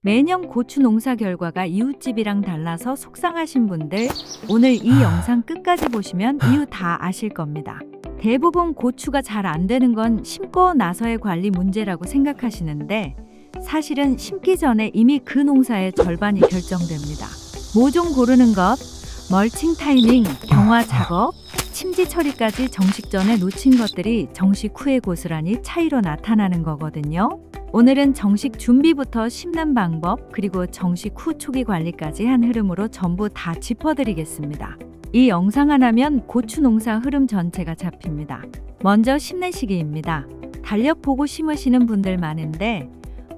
매년 고추 농사 결과가 이웃집이랑 달라서 속상하신 분들, 오늘 이 영상 끝까지 보시면 이유 다 아실 겁니다. 대부분 고추가 잘 안 되는 건 심고 나서의 관리 문제라고 생각하시는데 사실은 심기 전에 이미 그 농사의 절반이 결정됩니다. 모종 고르는 것, 멀칭 타이밍, 경화 작업, 침지 처리까지 정식 전에 놓친 것들이 정식 후에 고스란히 차이로 나타나는 거거든요. 오늘은 정식 준비부터 심는 방법, 그리고 정식 후 초기 관리까지 한 흐름으로 전부 다 짚어드리겠습니다. 이 영상 하나면 고추 농사 흐름 전체가 잡힙니다. 먼저 심는 시기입니다. 달력 보고 심으시는 분들 많은데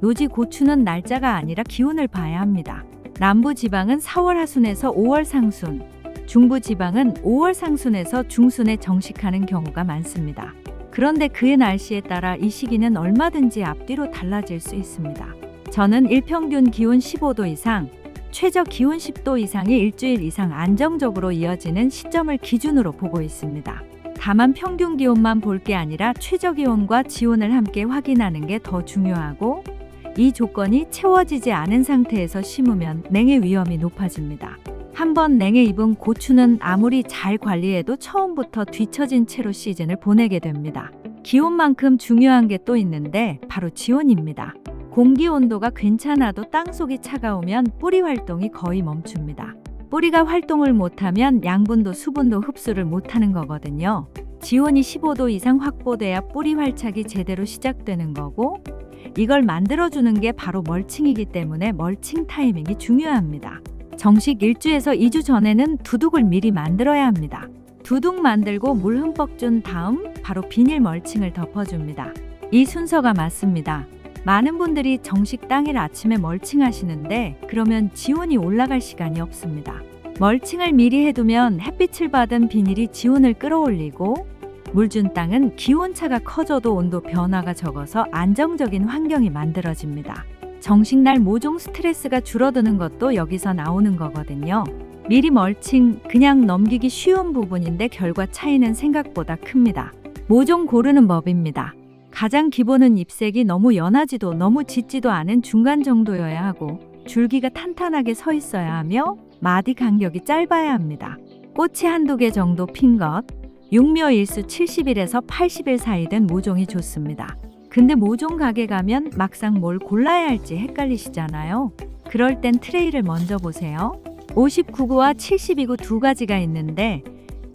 노지 고추는 날짜가 아니라 기온을 봐야 합니다. 남부 지방은 4월 하순에서 5월 상순, 중부 지방은 5월 상순에서 중순에 정식하는 경우가 많습니다. 그런데 그의 날씨에 따라 이 시기는 얼마든지 앞뒤로 달라질 수 있습니다. 저는 일평균 기온 15도 이상, 최저 기온 10도 이상이 일주일 이상 안정적으로 이어지는 시점을 기준으로 보고 있습니다. 다만 평균 기온만 볼 게 아니라 최저 기온과 지온을 함께 확인하는 게 더 중요하고, 이 조건이 채워지지 않은 상태에서 심으면 냉해 위험이 높아집니다. 한번 냉해 입은 고추는 아무리 잘 관리해도 처음부터 뒤처진 채로 시즌을 보내게 됩니다. 기온만큼 중요한 게 또 있는데 바로 지온입니다. 공기 온도가 괜찮아도 땅속이 차가우면 뿌리 활동이 거의 멈춥니다. 뿌리가 활동을 못하면 양분도 수분도 흡수를 못하는 거거든요. 지온이 15도 이상 확보돼야 뿌리 활착이 제대로 시작되는 거고, 이걸 만들어주는 게 바로 멀칭이기 때문에 멀칭 타이밍이 중요합니다. 정식 1주에서 2주 전에는 두둑을 미리 만들어야 합니다. 두둑 만들고 물 흠뻑 준 다음 바로 비닐 멀칭을 덮어줍니다. 이 순서가 맞습니다. 많은 분들이 정식 당일 아침에 멀칭 하시는데 그러면 지온이 올라갈 시간이 없습니다. 멀칭을 미리 해두면 햇빛을 받은 비닐이 지온을 끌어올리고, 물 준 땅은 기온차가 커져도 온도 변화가 적어서 안정적인 환경이 만들어집니다. 정식날 모종 스트레스가 줄어드는 것도 여기서 나오는 거거든요. 미리 멀칭, 그냥 넘기기 쉬운 부분인데 결과 차이는 생각보다 큽니다. 모종 고르는 법입니다. 가장 기본은 잎색이 너무 연하지도 너무 짙지도 않은 중간 정도여야 하고, 줄기가 탄탄하게 서 있어야 하며 마디 간격이 짧아야 합니다. 꽃이 한두 개 정도 핀 것, 육묘 일수 70일에서 80일 사이 된 모종이 좋습니다. 근데 모종 가게 가면 막상 뭘 골라야 할지 헷갈리시잖아요. 그럴 땐 트레이를 먼저 보세요. 59구와 72구 두 가지가 있는데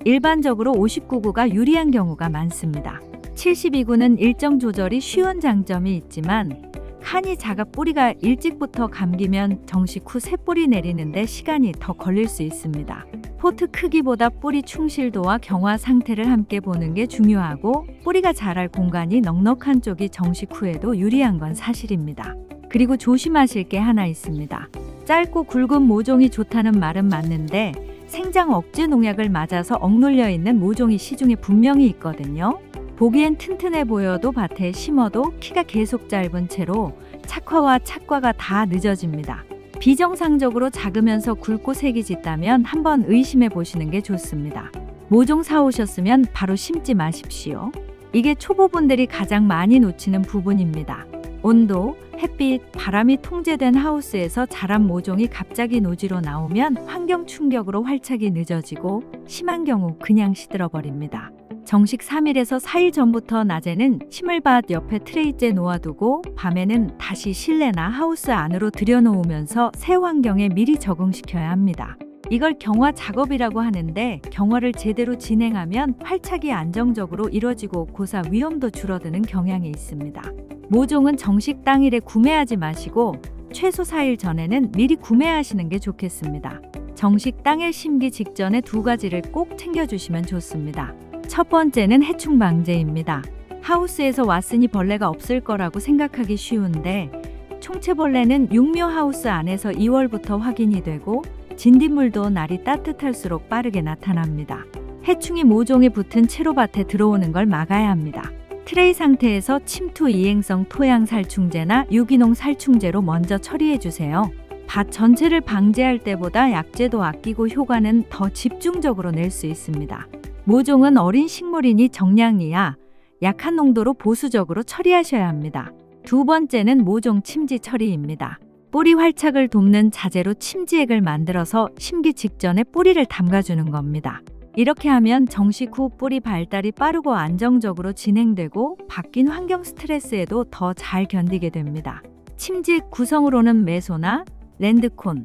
일반적으로 59구가 유리한 경우가 많습니다. 72구는 일정 조절이 쉬운 장점이 있지만 칸이 작아 뿌리가 일찍부터 감기면 정식 후 새 뿌리 내리는데 시간이 더 걸릴 수 있습니다. 포트 크기보다 뿌리 충실도와 경화 상태를 함께 보는 게 중요하고, 뿌리가 자랄 공간이 넉넉한 쪽이 정식 후에도 유리한 건 사실입니다. 그리고 조심하실 게 하나 있습니다. 짧고 굵은 모종이 좋다는 말은 맞는데 생장 억제 농약을 맞아서 억눌려 있는 모종이 시중에 분명히 있거든요. 보기엔 튼튼해 보여도 밭에 심어도 키가 계속 짧은 채로 착화와 착과가 다 늦어집니다. 비정상적으로 작으면서 굵고 색이 짙다면 한번 의심해 보시는 게 좋습니다. 모종 사오셨으면 바로 심지 마십시오. 이게 초보분들이 가장 많이 놓치는 부분입니다. 온도, 햇빛, 바람이 통제된 하우스에서 자란 모종이 갑자기 노지로 나오면 환경 충격으로 활착이 늦어지고 심한 경우 그냥 시들어버립니다. 정식 3일에서 4일 전부터 낮에는 식물밭 옆에 트레이째 놓아두고 밤에는 다시 실내나 하우스 안으로 들여놓으면서 새 환경에 미리 적응시켜야 합니다. 이걸 경화 작업이라고 하는데 경화를 제대로 진행하면 활착이 안정적으로 이뤄지고 고사 위험도 줄어드는 경향이 있습니다. 모종은 정식 당일에 구매하지 마시고 최소 4일 전에는 미리 구매하시는 게 좋겠습니다. 정식 당일 심기 직전에 두 가지를 꼭 챙겨주시면 좋습니다. 첫 번째는 해충 방제입니다. 하우스에서 왔으니 벌레가 없을 거라고 생각하기 쉬운데 총채벌레는 육묘 하우스 안에서 2월부터 확인이 되고 진딧물도 날이 따뜻할수록 빠르게 나타납니다. 해충이 모종에 붙은 채로밭에 들어오는 걸 막아야 합니다. 트레이 상태에서 침투 이행성 토양 살충제나 유기농 살충제로 먼저 처리해 주세요. 밭 전체를 방제할 때보다 약제도 아끼고 효과는 더 집중적으로 낼 수 있습니다. 모종은 어린 식물이니 정량 이하, 약한 농도로 보수적으로 처리하셔야 합니다. 두 번째는 모종 침지 처리입니다. 뿌리 활착을 돕는 자재로 침지액을 만들어서 심기 직전에 뿌리를 담가주는 겁니다. 이렇게 하면 정식 후 뿌리 발달이 빠르고 안정적으로 진행되고 바뀐 환경 스트레스에도 더 잘 견디게 됩니다. 침지액 구성으로는 메소나 랜드콘,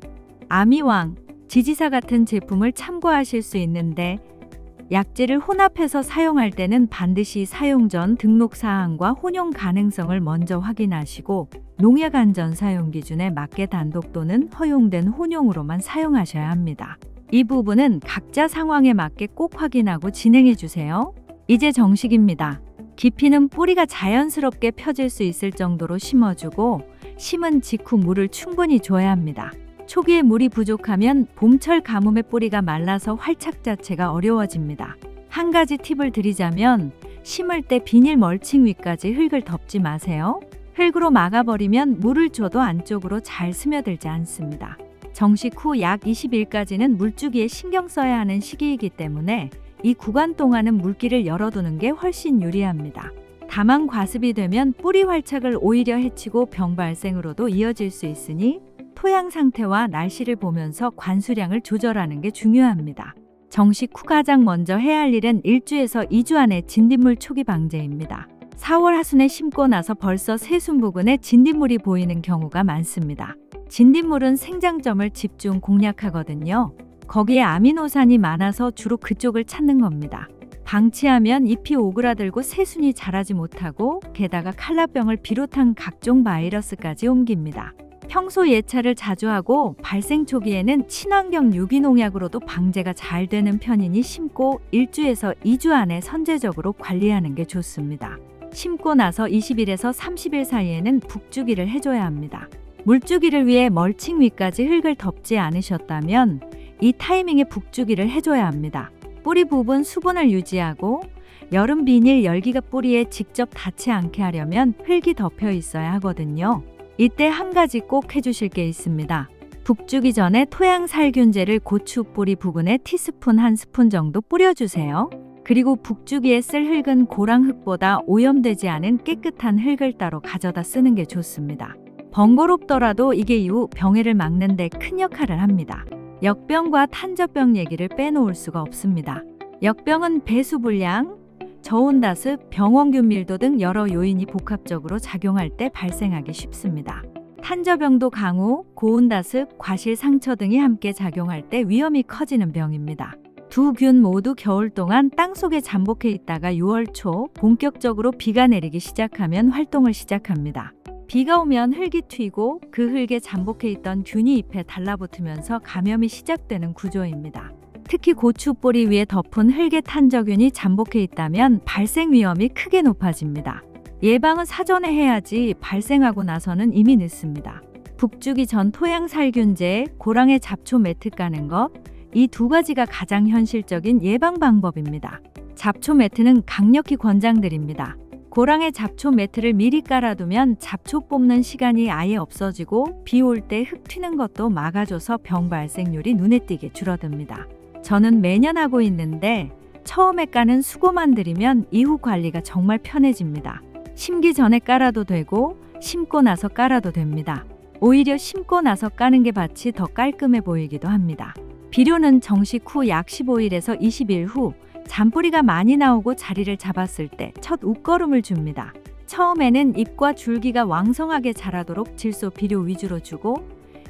아미왕, 지지사 같은 제품을 참고하실 수 있는데 약재를 혼합해서 사용할 때는 반드시 사용 전 등록 사항과 혼용 가능성을 먼저 확인하시고 농약 안전 사용 기준에 맞게 단독 또는 허용된 혼용으로만 사용하셔야 합니다. 이 부분은 각자 상황에 맞게 꼭 확인하고 진행해 주세요. 이제 정식입니다. 깊이는 뿌리가 자연스럽게 펴질 수 있을 정도로 심어주고 심은 직후 물을 충분히 줘야 합니다. 초기에 물이 부족하면 봄철 가뭄에 뿌리가 말라서 활착 자체가 어려워집니다. 한 가지 팁을 드리자면 심을 때 비닐 멀칭 위까지 흙을 덮지 마세요. 흙으로 막아버리면 물을 줘도 안쪽으로 잘 스며들지 않습니다. 정식 후 약 20일까지는 물주기에 신경 써야 하는 시기이기 때문에 이 구간 동안은 물기를 열어두는 게 훨씬 유리합니다. 다만 과습이 되면 뿌리 활착을 오히려 해치고 병 발생으로도 이어질 수 있으니 토양 상태와 날씨를 보면서 관수량을 조절하는 게 중요합니다. 정식 후 가장 먼저 해야 할 일은 1주에서 2주 안에 진딧물 초기 방제입니다. 4월 하순에 심고 나서 벌써 새순 부근에 진딧물이 보이는 경우가 많습니다. 진딧물은 생장점을 집중 공략하거든요. 거기에 아미노산이 많아서 주로 그쪽을 찾는 겁니다. 방치하면 잎이 오그라들고 새순이 자라지 못하고 게다가 칼라병을 비롯한 각종 바이러스까지 옮깁니다. 평소 예찰을 자주 하고 발생 초기에는 친환경 유기농약으로도 방제가 잘 되는 편이니 심고 1주에서 2주 안에 선제적으로 관리하는 게 좋습니다. 심고 나서 20일에서 30일 사이에는 북주기를 해줘야 합니다. 물주기를 위해 멀칭 위까지 흙을 덮지 않으셨다면 이 타이밍에 북주기를 해줘야 합니다. 뿌리 부분 수분을 유지하고 여름 비닐 열기가 뿌리에 직접 닿지 않게 하려면 흙이 덮여 있어야 하거든요. 이때 한 가지 꼭 해주실 게 있습니다. 북주기 전에 토양 살균제를 고추 뿌리 부근에 티스푼 1스푼 정도 뿌려주세요. 그리고 북주기에 쓸 흙은 고랑 흙보다 오염되지 않은 깨끗한 흙을 따로 가져다 쓰는 게 좋습니다. 번거롭더라도 이게 이후 병해를 막는 데 큰 역할을 합니다. 역병과 탄저병 얘기를 빼놓을 수가 없습니다. 역병은 배수불량, 저온다습, 병원균 밀도 등 여러 요인이 복합적으로 작용할 때 발생하기 쉽습니다. 탄저병도 강우, 고온다습, 과실 상처 등이 함께 작용할 때 위험이 커지는 병입니다. 두 균 모두 겨울 동안 땅속에 잠복해 있다가 6월 초 본격적으로 비가 내리기 시작하면 활동을 시작합니다. 비가 오면 흙이 튀고 그 흙에 잠복해 있던 균이 잎에 달라붙으면서 감염이 시작되는 구조입니다. 특히 고추 뿌리 위에 덮은 흙에 탄저균이 잠복해 있다면 발생 위험이 크게 높아집니다. 예방은 사전에 해야지 발생하고 나서는 이미 늦습니다. 북주기 전 토양 살균제, 고랑에 잡초 매트 까는 것, 이 두 가지가 가장 현실적인 예방 방법입니다. 잡초 매트는 강력히 권장드립니다. 고랑에 잡초 매트를 미리 깔아두면 잡초 뽑는 시간이 아예 없어지고 비 올 때 흙 튀는 것도 막아줘서 병 발생률이 눈에 띄게 줄어듭니다. 저는 매년 하고 있는데 처음에 까는 수고만 들이면 이후 관리가 정말 편해집니다. 심기 전에 깔아도 되고 심고 나서 깔아도 됩니다. 오히려 심고 나서 까는 게 밭이 더 깔끔해 보이기도 합니다. 비료는 정식 후 약 15일에서 20일 후 잔뿌리가 많이 나오고 자리를 잡았을 때 첫 웃거름을 줍니다. 처음에는 잎과 줄기가 왕성하게 자라도록 질소 비료 위주로 주고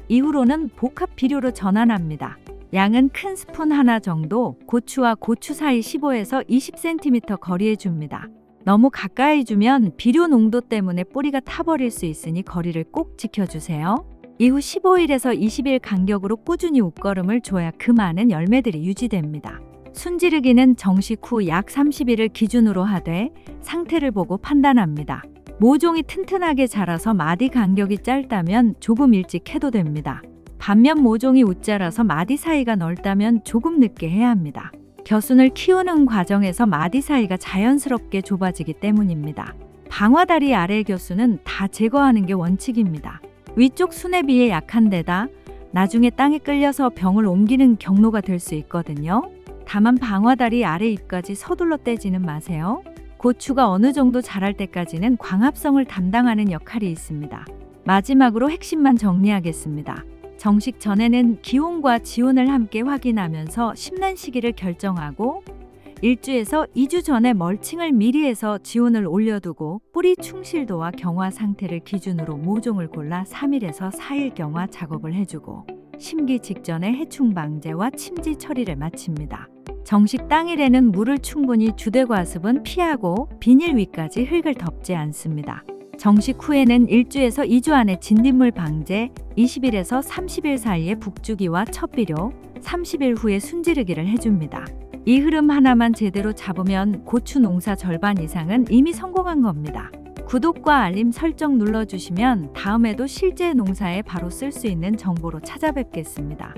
이후로는 복합 비료로 전환합니다. 양은 큰 스푼 하나 정도 고추와 고추 사이 15에서 20cm 거리에 줍니다. 너무 가까이 주면 비료 농도 때문에 뿌리가 타버릴 수 있으니 거리를 꼭 지켜주세요. 이후 15일에서 20일 간격으로 꾸준히 웃거름을 줘야 그 많은 열매들이 유지됩니다. 순지르기는 정식 후 약 30일을 기준으로 하되 상태를 보고 판단합니다. 모종이 튼튼하게 자라서 마디 간격이 짧다면 조금 일찍 해도 됩니다. 반면 모종이 웃자라서 마디 사이가 넓다면 조금 늦게 해야 합니다. 겨순을 키우는 과정에서 마디 사이가 자연스럽게 좁아지기 때문입니다. 방화다리 아래 겨순은 다 제거하는 게 원칙입니다. 위쪽 순에 비해 약한 데다 나중에 땅에 끌려서 병을 옮기는 경로가 될 수 있거든요. 다만 방화다리 아래 잎까지 서둘러 떼지는 마세요. 고추가 어느 정도 자랄 때까지는 광합성을 담당하는 역할이 있습니다. 마지막으로 핵심만 정리하겠습니다. 정식 전에는 기온과 지온을 함께 확인하면서 심는 시기를 결정하고 1주에서 2주 전에 멀칭을 미리 해서 지온을 올려두고 뿌리 충실도와 경화 상태를 기준으로 모종을 골라 3일에서 4일 경화 작업을 해주고 심기 직전에 해충 방제와 침지 처리를 마칩니다. 정식 당일에는 물을 충분히 주되과습은 피하고 비닐 위까지 흙을 덮지 않습니다. 정식 후에는 1주에서 2주 안에 진딧물 방제, 20일에서 30일 사이에 북주기와 첫비료, 30일 후에 순지르기를 해줍니다. 이 흐름 하나만 제대로 잡으면 고추 농사 절반 이상은 이미 성공한 겁니다. 구독과 알림 설정 눌러주시면 다음에도 실제 농사에 바로 쓸 수 있는 정보로 찾아뵙겠습니다.